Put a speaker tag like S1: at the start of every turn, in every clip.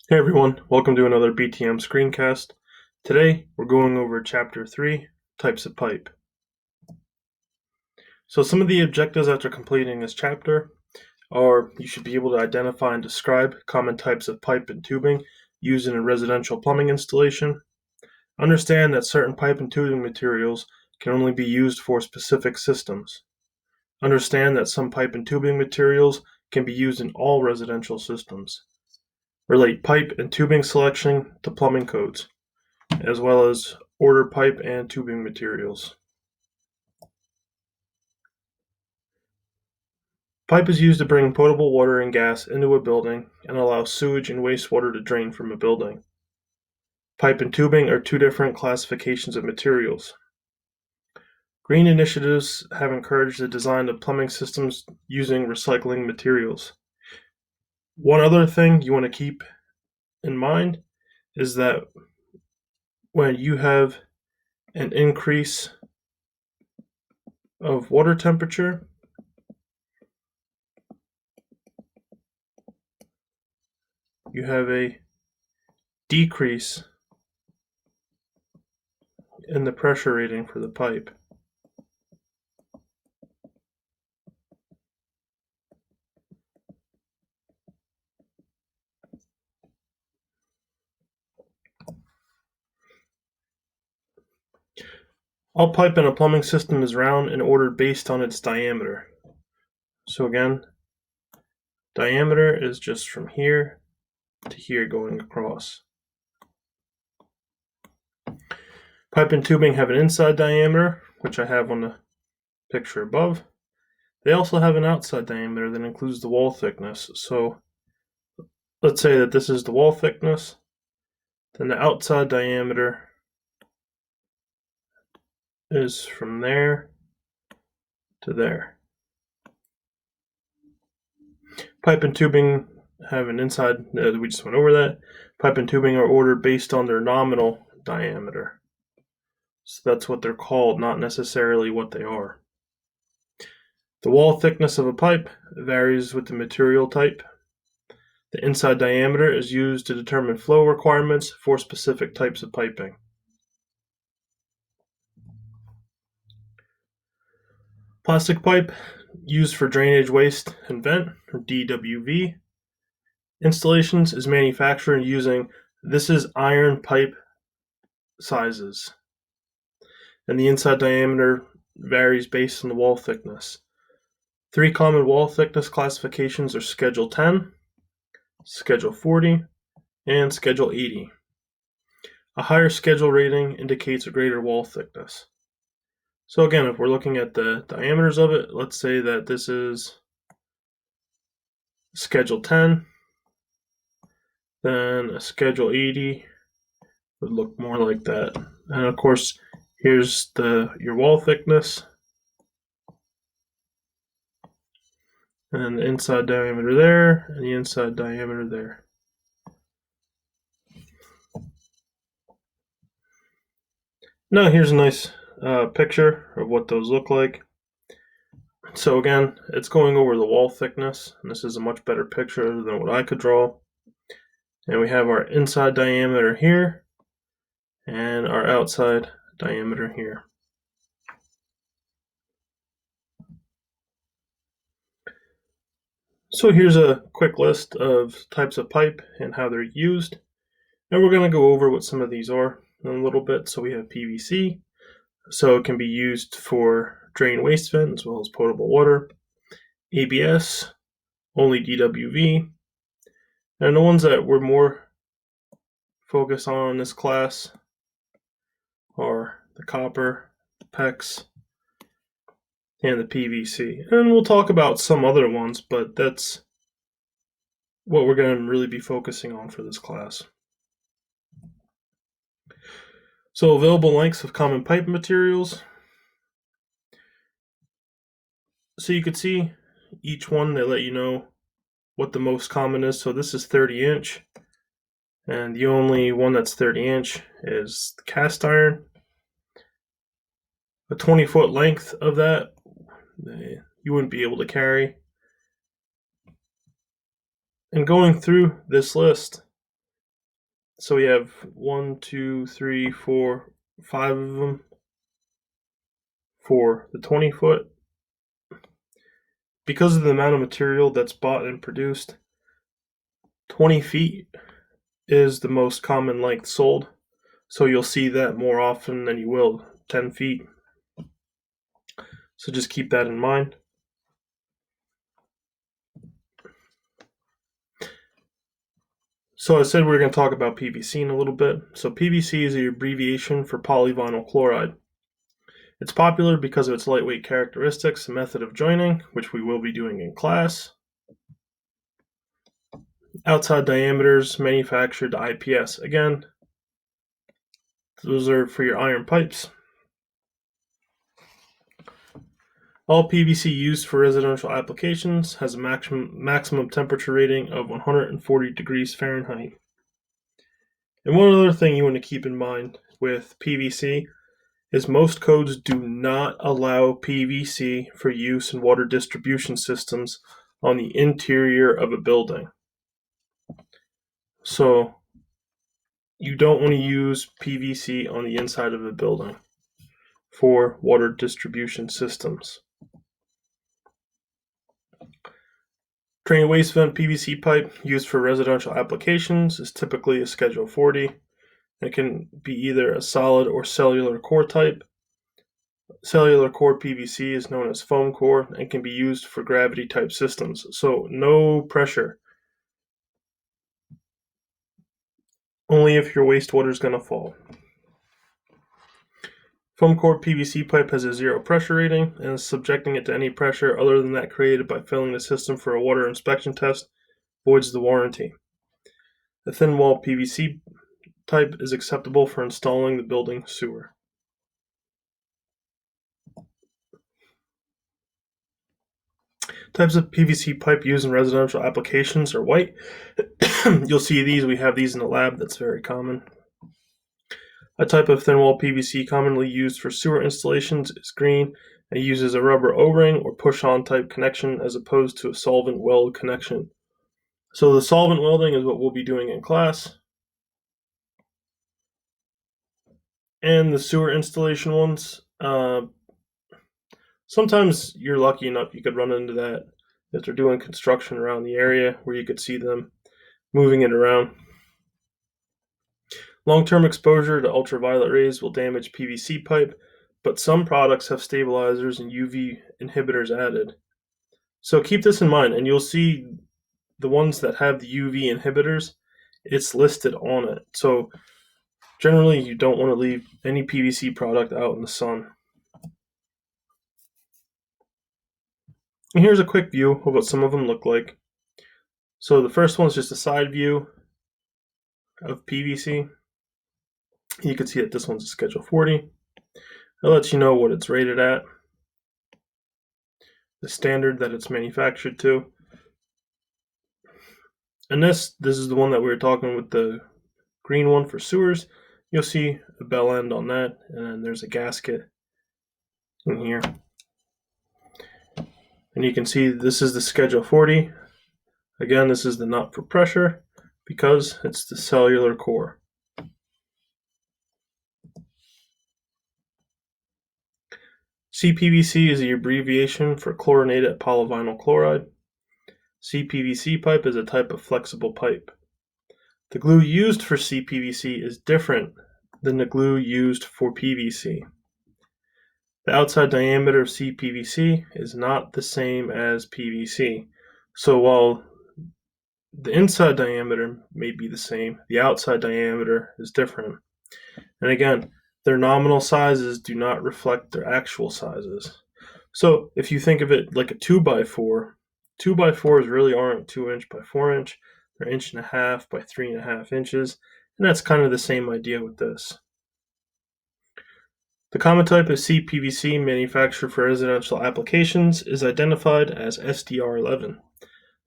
S1: Hey everyone, welcome to another BTM screencast. Today we're going over Chapter 3, Types of Pipe. So some of the objectives after completing this chapter are you should be able to identify and describe common types of pipe and tubing used in a residential plumbing installation. Understand that certain pipe and tubing materials can only be used for specific systems. Understand that some pipe and tubing materials can be used in all residential systems. Relate pipe and tubing selection to plumbing codes, as well as order pipe and tubing materials. Pipe is used to bring potable water and gas into a building and allow sewage and wastewater to drain from a building. Pipe and tubing are two different classifications of materials. Green initiatives have encouraged the design of plumbing systems using recycling materials. One other thing you want to keep in mind is that when you have an increase of water temperature, you have a decrease in the pressure rating for the pipe. All pipe in a plumbing system is round and ordered based on its diameter. So again, diameter is just from here to here going across. Pipe and tubing have an inside diameter, which I have on the picture above. They also have an outside diameter that includes the wall thickness. So let's say that this is the wall thickness, then the outside diameter is from there to there. Pipe and tubing have an inside, we just went over that. Pipe and tubing are ordered based on their nominal diameter. So that's what they're called, not necessarily what they are. The wall thickness of a pipe varies with the material type. The inside diameter is used to determine flow requirements for specific types of piping. Plastic pipe used for drainage waste and vent, or DWV, installations is manufactured using this is iron pipe sizes, and the inside diameter varies based on the wall thickness. Three common wall thickness classifications are Schedule 10, Schedule 40, and Schedule 80. A higher schedule rating indicates a greater wall thickness. So again, if we're looking at the diameters of it, let's say that this is Schedule 10, then a Schedule 80 would look more like that. And of course, here's your wall thickness, and the inside diameter there, and the inside diameter there. Now here's a nice picture of what those look like. So again, it's going over the wall thickness, and this is a much better picture than what I could draw. And we have our inside diameter here, and our outside diameter here. So here's a quick list of types of pipe and how they're used. And we're going to go over what some of these are in a little bit. So we have PVC. So it can be used for drain waste vent as well as potable water. ABS, only DWV. And the ones that we're more focused on in this class are the copper, PEX, and the PVC. And we'll talk about some other ones, but that's what we're going to really be focusing on for this class. So available lengths of common pipe materials. So you could see each one, they let you know what the most common is. So this is 30-inch, and the only one that's 30-inch is the cast iron. A 20-foot length of that, you wouldn't be able to carry. And going through this list, So we have 1, 2, 3, 4, 5 of them for the 20-foot. Because of the amount of material that's bought and produced, 20 feet is the most common length sold. So you'll see that more often than you will 10 feet. So just keep that in mind. So I said we are going to talk about PVC in a little bit. So PVC is the abbreviation for polyvinyl chloride. It's popular because of its lightweight characteristics and method of joining, which we will be doing in class. Outside diameters manufactured to IPS. Again, those are for your iron pipes. All PVC used for residential applications has a maximum temperature rating of 140 degrees Fahrenheit. And one other thing you want to keep in mind with PVC is most codes do not allow PVC for use in water distribution systems on the interior of a building. So you don't want to use PVC on the inside of a building for water distribution systems. Drain waste vent PVC pipe used for residential applications is typically a Schedule 40. It can be either a solid or cellular core type. Cellular core PVC is known as foam core and can be used for gravity type systems, so no pressure. Only if your wastewater is going to fall. Foam core PVC pipe has a zero pressure rating, and subjecting it to any pressure other than that created by filling the system for a water inspection test voids the warranty. The thin wall PVC type is acceptable for installing the building sewer. Types of PVC pipe used in residential applications are white. You'll see these. We have these in the lab. That's very common. A type of thin wall PVC commonly used for sewer installations is green and uses a rubber O-ring or push-on type connection as opposed to a solvent weld connection. So the solvent welding is what we'll be doing in class. And the sewer installation ones, sometimes you're lucky enough you could run into that if they're doing construction around the area where you could see them moving it around. Long-term exposure to ultraviolet rays will damage PVC pipe, but some products have stabilizers and UV inhibitors added. So keep this in mind, and you'll see the ones that have the UV inhibitors, it's listed on it. So generally, you don't want to leave any PVC product out in the sun. And here's a quick view of what some of them look like. So the first one is just a side view of PVC. You can see that this one's a Schedule 40. It lets you know what it's rated at, the standard that it's manufactured to. And this is the one that we were talking with, the green one for sewers. You'll see a bell end on that, and then there's a gasket in here. And you can see this is the Schedule 40. Again, this is the nut for pressure because it's the cellular core. CPVC is the abbreviation for chlorinated polyvinyl chloride. CPVC pipe is a type of flexible pipe. The glue used for CPVC is different than the glue used for PVC. The outside diameter of CPVC is not the same as PVC. So while the inside diameter may be the same, the outside diameter is different. And again, their nominal sizes do not reflect their actual sizes. So if you think of it like a 2x4, 2x4s really aren't 2 inch by 4 inch. They're 1.5 inch by 3.5 inches. And that's kind of the same idea with this. The common type of CPVC manufactured for residential applications is identified as SDR11.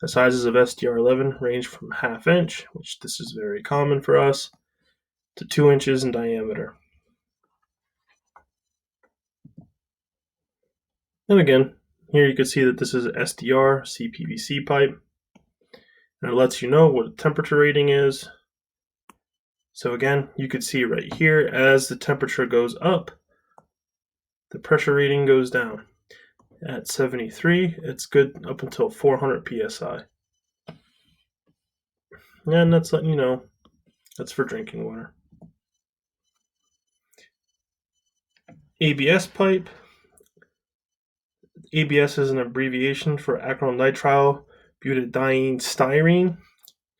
S1: The sizes of SDR11 range from 1/2 inch, which this is very common for us, to 2 inches in diameter. And again, here you can see that this is an SDR CPVC pipe. And it lets you know what the temperature rating is So again, you could see right here, as the temperature goes up, the pressure reading goes down. At 73, it's good up until 400 psi. And that's letting you know that's for drinking water. ABS pipe. ABS is an abbreviation for acrylonitrile butadiene styrene.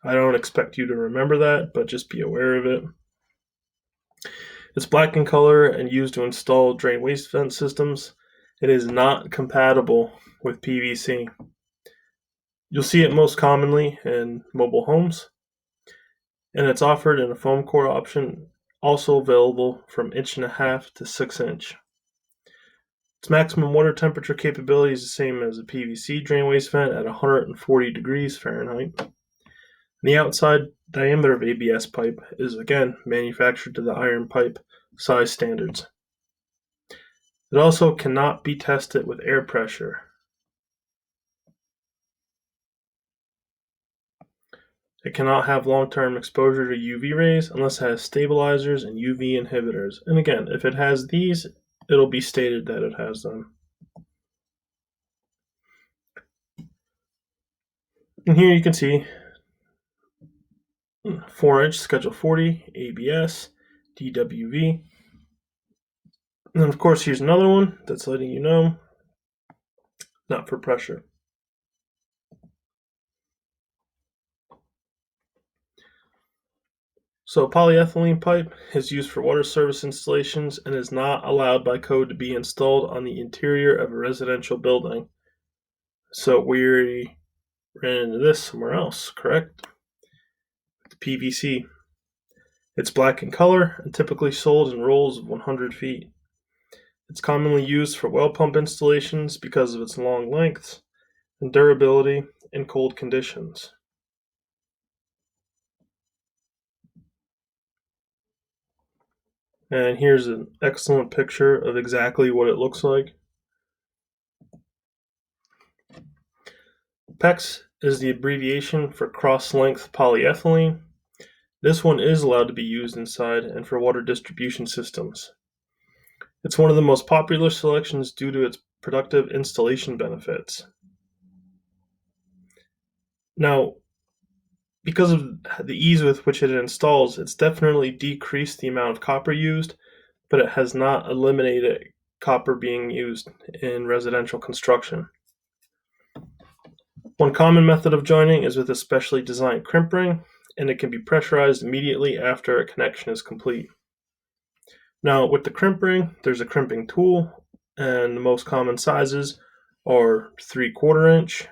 S1: I don't expect you to remember that, but just be aware of it. It's black in color and used to install drain waste vent systems. It is not compatible with PVC. You'll see it most commonly in mobile homes, and it's offered in a foam core option, also available from 1.5" to 6". Its maximum water temperature capability is the same as a PVC drain waste vent at 140 degrees Fahrenheit. The outside diameter of ABS pipe is again manufactured to the iron pipe size standards. It also cannot be tested with air pressure. It cannot have long-term exposure to UV rays unless it has stabilizers and UV inhibitors. And again, if it has these, it'll be stated that it has them. And here you can see 4" Schedule 40, ABS, DWV. And of course, here's another one that's letting you know, not for pressure. So polyethylene pipe is used for water service installations and is not allowed by code to be installed on the interior of a residential building. So we ran into this somewhere else, correct? The PVC. It's black in color and typically sold in rolls of 100 feet. It's commonly used for well pump installations because of its long length and durability in cold conditions. And here's an excellent picture of exactly what it looks like. PEX is the abbreviation for cross-length polyethylene. This one is allowed to be used inside and for water distribution systems. It's one of the most popular selections due to its productive installation benefits. Now, because of the ease with which it installs, it's definitely decreased the amount of copper used, but it has not eliminated copper being used in residential construction. One common method of joining is with a specially designed crimp ring, and it can be pressurized immediately after a connection is complete. Now, with the crimp ring, there's a crimping tool, and the most common sizes are 3/4 inch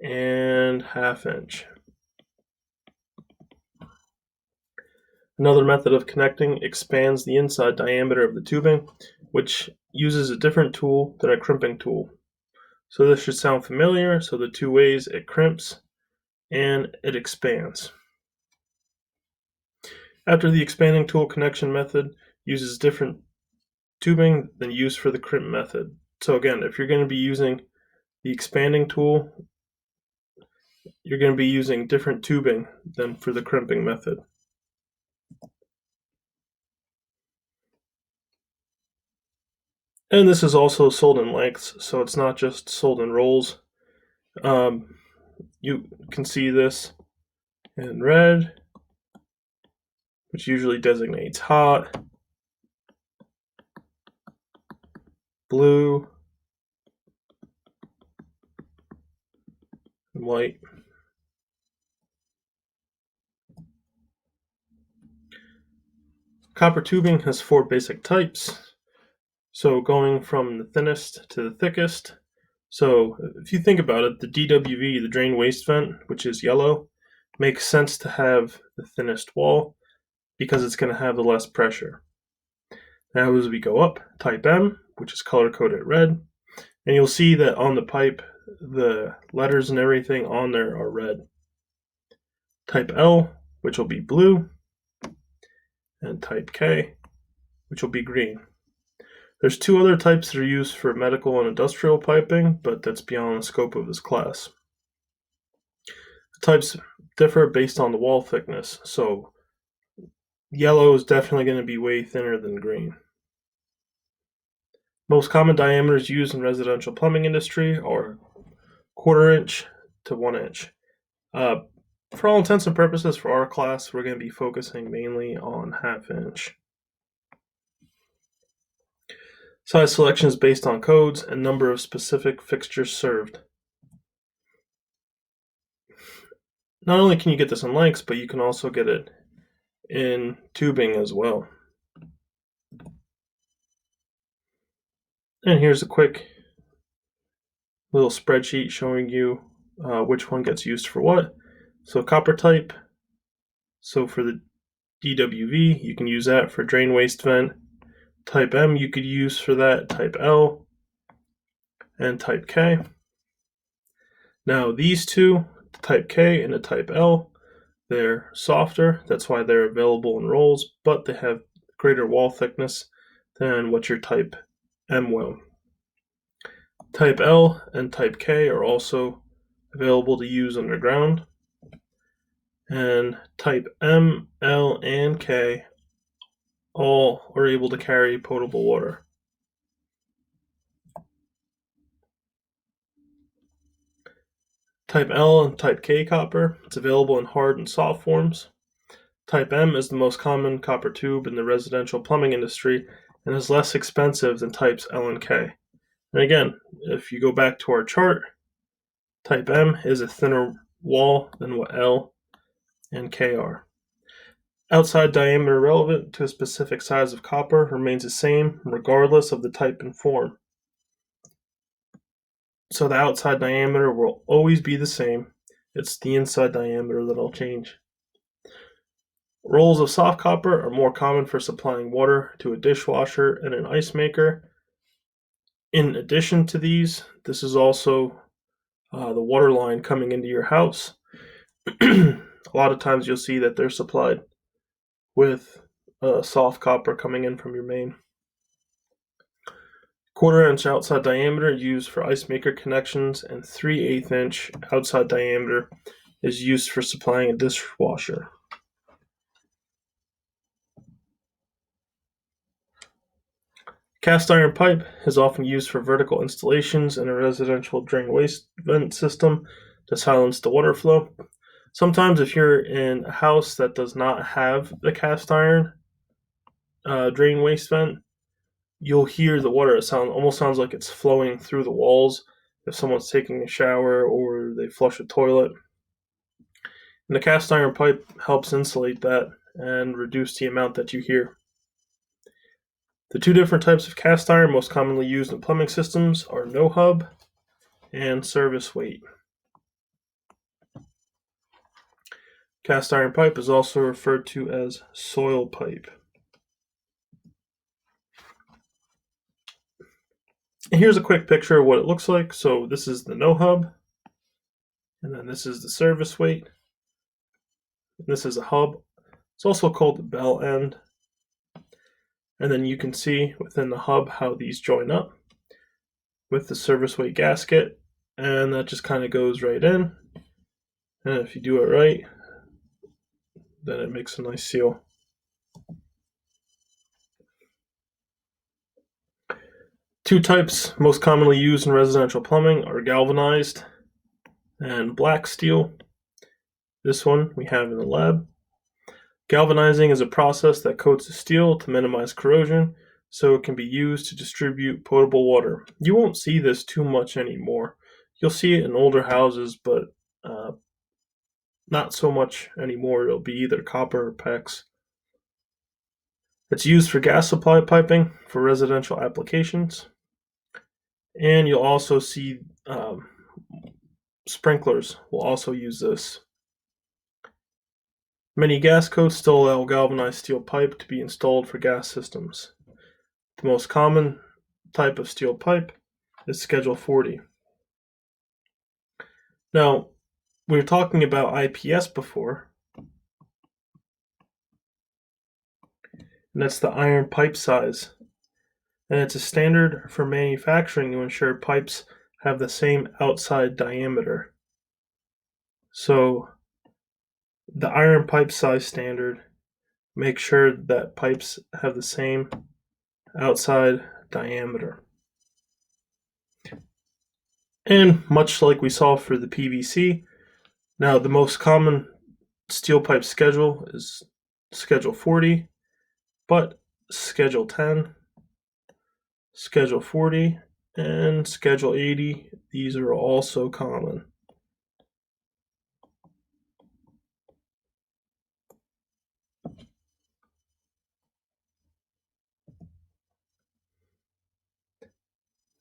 S1: and 1/2 inch. Another method of connecting expands the inside diameter of the tubing, which uses a different tool than a crimping tool. So this should sound familiar. So the two ways it crimps and it expands. After the expanding tool connection method uses different tubing than used for the crimp method. So again, if you're going to be using the expanding tool, you're going to be using different tubing than for the crimping method. And this is also sold in lengths, so it's not just sold in rolls. You can see this in red, which usually designates hot, blue, and white. Copper tubing has 4 basic types. So going from the thinnest to the thickest. So if you think about it, the DWV, the drain waste vent, which is yellow, makes sense to have the thinnest wall because it's going to have the less pressure. Now as we go up, type M, which is color-coded red, and you'll see that on the pipe, the letters and everything on there are red. Type L, which will be blue, and type K, which will be green. There's 2 other types that are used for medical and industrial piping, but that's beyond the scope of this class. The types differ based on the wall thickness. So yellow is definitely going to be way thinner than green. Most common diameters used in residential plumbing industry are 1/4 inch to 1 inch. For all intents and purposes for our class, we're going to be focusing mainly on 1/2 inch. Size selection is based on codes and number of specific fixtures served. Not only can you get this in lengths, but you can also get it in tubing as well. And here's a quick little spreadsheet showing you which one gets used for what. So copper type, so for the DWV, you can use that for drain waste vent. Type M you could use for that, type L, and type K. Now these two, the type K and the type L, they're softer, that's why they're available in rolls, but they have greater wall thickness than what your type M will. Type L and type K are also available to use underground, and type M, L, and K all are able to carry potable water. Type L and type K copper, it's available in hard and soft forms. Type M is the most common copper tube in the residential plumbing industry and is less expensive than types L and K. And again, if you go back to our chart, type M is a thinner wall than what L and K are. Outside diameter relevant to a specific size of copper remains the same regardless of the type and form. So the outside diameter will always be the same. It's the inside diameter that'll change. Rolls of soft copper are more common for supplying water to a dishwasher and an ice maker. In addition to these, this is also the water line coming into your house. A lot of times you'll see that they're supplied with soft copper coming in from your main. 1/4 inch outside diameter used for ice maker connections, and 3/8 inch outside diameter is used for supplying a dishwasher. Cast iron pipe is often used for vertical installations in a residential drain waste vent system to silence the water flow. Sometimes if you're in a house that does not have the cast iron drain waste vent, you'll hear the water. It almost sounds like it's flowing through the walls if someone's taking a shower or they flush a toilet. And the cast iron pipe helps insulate that and reduce the amount that you hear. The two different types of cast iron most commonly used in plumbing systems are no hub and service weight. Cast iron pipe is also referred to as soil pipe. And here's a quick picture of what it looks like. So this is the no hub, and then this is the service weight. And this is a hub. It's also called the bell end. And then you can see within the hub how these join up with the service weight gasket, and that just kind of goes right in. And if you do it right, then it makes a nice seal. Two types most commonly used in residential plumbing are galvanized and black steel. This one we have in the lab. Galvanizing is a process that coats the steel to minimize corrosion, so it can be used to distribute potable water. You won't see this too much anymore. You'll see it in older houses, but not so much anymore. It'll be either copper or PEX. It's used for gas supply piping for residential applications. And you'll also see sprinklers will also use this. Many gas codes still allow galvanized steel pipe to be installed for gas systems. The most common type of steel pipe is Schedule 40. Now, we were talking about IPS before, and that's the iron pipe size. And it's a standard for manufacturing to ensure pipes have the same outside diameter. So The iron pipe size standard. Make sure that pipes have the same outside diameter. And much like we saw for the PVC, now the most common steel pipe schedule is Schedule 40, but Schedule 10, Schedule 40, and Schedule 80, these are also common.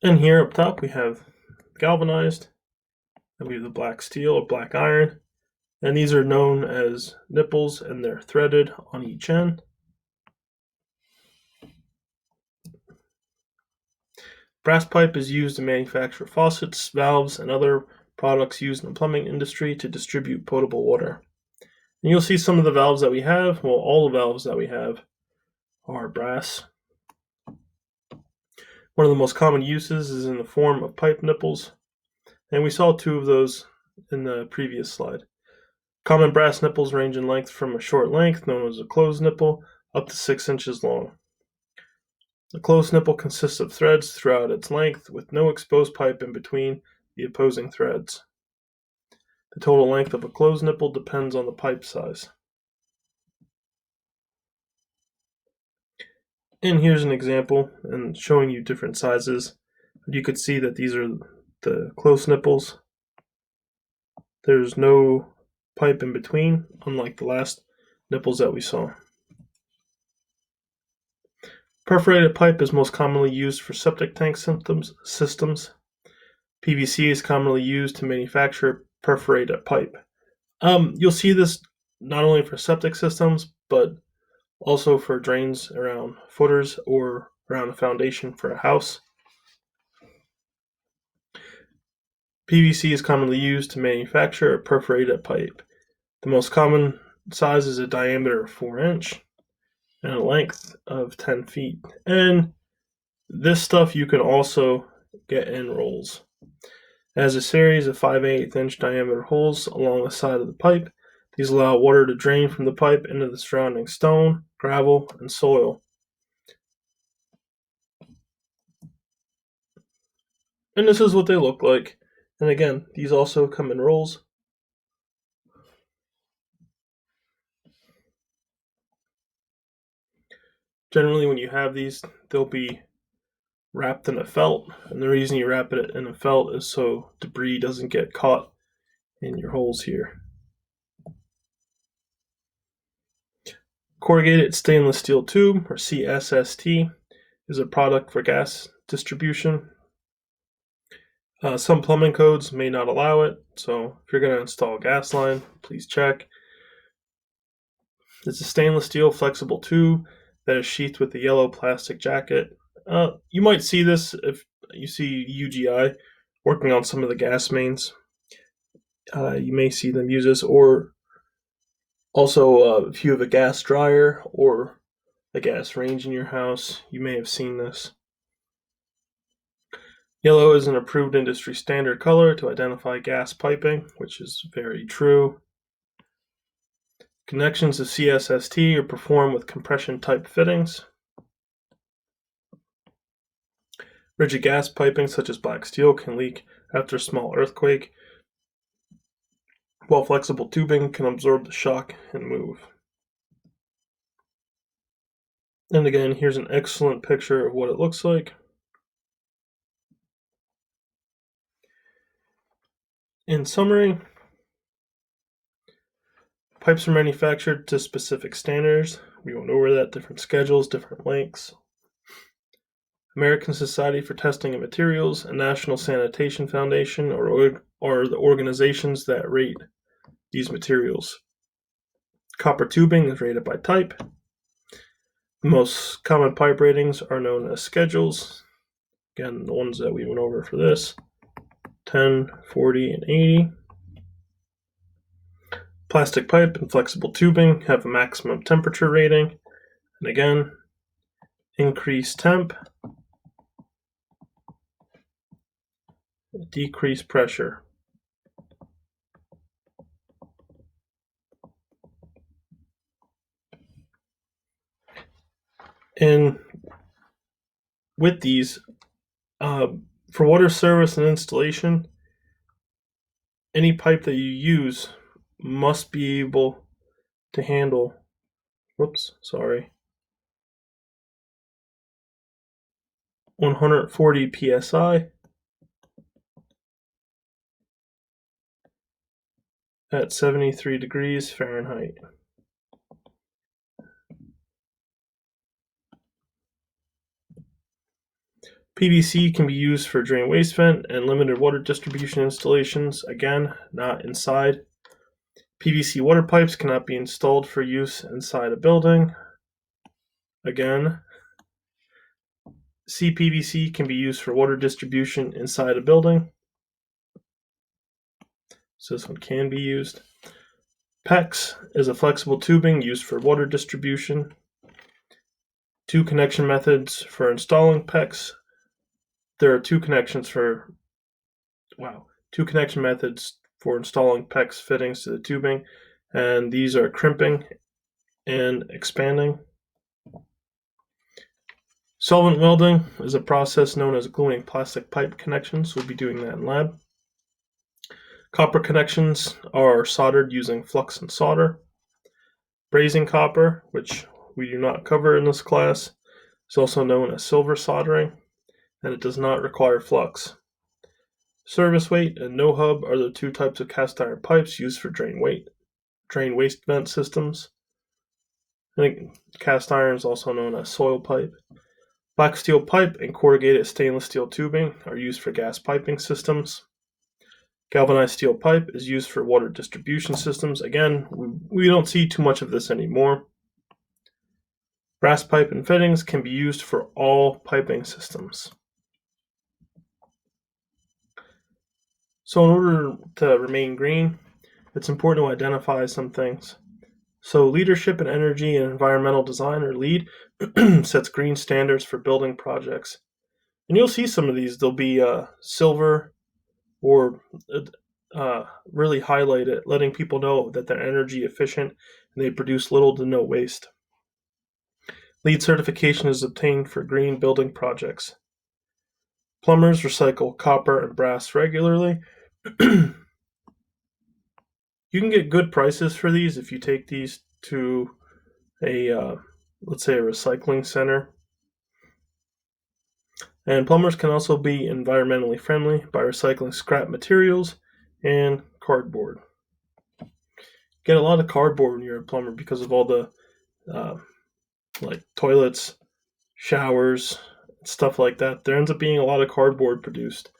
S1: And here up top we have galvanized, and we have the black steel or black iron, and these are known as nipples, and they're threaded on each end. Brass pipe is used to manufacture faucets, valves, and other products used in the plumbing industry to distribute potable water. And you'll see some of the valves that we have, well, all the valves that we have are brass. One of the most common uses is in the form of pipe nipples, and we saw two of those in the previous slide. Common brass nipples range in length from a short length, known as a closed nipple, up to 6 inches long. The closed nipple consists of threads throughout its length, with no exposed pipe in between the opposing threads. The total length of a closed nipple depends on the pipe size. And here's an example and showing you different sizes. You could see that these are the closed nipples. There's no pipe in between, unlike the last nipples that we saw. Perforated pipe is most commonly used for septic tank systems. PVC is commonly used to manufacture perforated pipe. You'll see this not only for septic systems, but also for drains around footers or around a foundation for a house. PVC is commonly used to manufacture a perforated pipe. The most common size is a diameter of 4 inch and a length of 10 feet. And this stuff you can also get in rolls. It has a series of 5/8 inch diameter holes along the side of the pipe. These allow water to drain from the pipe into the surrounding stone, gravel, and soil. And this is what they look like. And again, these also come in rolls. Generally, when you have these, they'll be wrapped in a felt. And the reason you wrap it in a felt is so debris doesn't get caught in your holes here. Corrugated stainless steel tube, or CSST, is a product for gas distribution. Some plumbing codes may not allow it, so if you're going to install a gas line, please check. It's a stainless steel flexible tube that is sheathed with a yellow plastic jacket. You might see this if you see UGI working on some of the gas mains. You may see them use this, or also if you have a gas dryer or a gas range in your house, you may have seen this. Yellow is an approved industry standard color to identify gas piping, which is very true. Connections of CSST are performed with compression type fittings. Rigid gas piping, such as black steel, can leak after a small earthquake, while flexible tubing can absorb the shock and move. And again, here's an excellent picture of what it looks like. In summary, pipes are manufactured to specific standards. We went over that, different schedules, different lengths. American Society for Testing of Materials and National Sanitation Foundation are the organizations that rate these materials. Copper tubing is rated by type. The most common pipe ratings are known as schedules. Again, the ones that we went over for this, 10, 40, and 80. Plastic pipe and flexible tubing have a maximum temperature rating. And again, increase temp, decrease pressure. And with these, uh, for water service and installation, any pipe that you use must be able to handle, 140 psi at 73 degrees Fahrenheit. PVC can be used for drain waste vent and limited water distribution installations, again, not inside. PVC water pipes cannot be installed for use inside a building. Again, CPVC can be used for water distribution inside a building. So this one can be used. PEX is a flexible tubing used for water distribution. Two connection methods for installing PEX. There are two connection methods for installing PEX fittings to the tubing, and these are crimping and expanding. Solvent welding is a process known as gluing plastic pipe connections. We'll be doing that in lab. Copper connections are soldered using flux and solder. Brazing copper, which we do not cover in this class, is also known as silver soldering, and it does not require flux. Service weight and no hub are the two types of cast iron pipes used for drain waste vent systems. I think cast iron is also known as soil pipe. Black steel pipe and corrugated stainless steel tubing are used for gas piping systems. Galvanized steel pipe is used for water distribution systems. Again, we don't see too much of this anymore. Brass pipe and fittings can be used for all piping systems. So in order to remain green, it's important to identify some things. So leadership in energy and environmental design, or LEED, sets green standards for building projects. And you'll see some of these. They'll be silver or really highlight it, letting people know that they're energy efficient and they produce little to no waste. LEED certification is obtained for green building projects. Plumbers recycle copper and brass regularly. You can get good prices for these if you take these to let's say a recycling center. And plumbers can also be environmentally friendly by recycling scrap materials and cardboard. Get a lot of cardboard when you're a plumber because of all the like toilets, showers, stuff like that. There ends up being a lot of cardboard produced.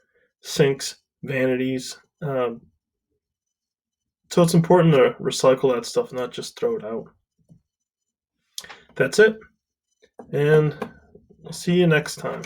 S1: Sinks, vanities. So it's important to recycle that stuff, not just throw it out. That's it. And I'll see you next time.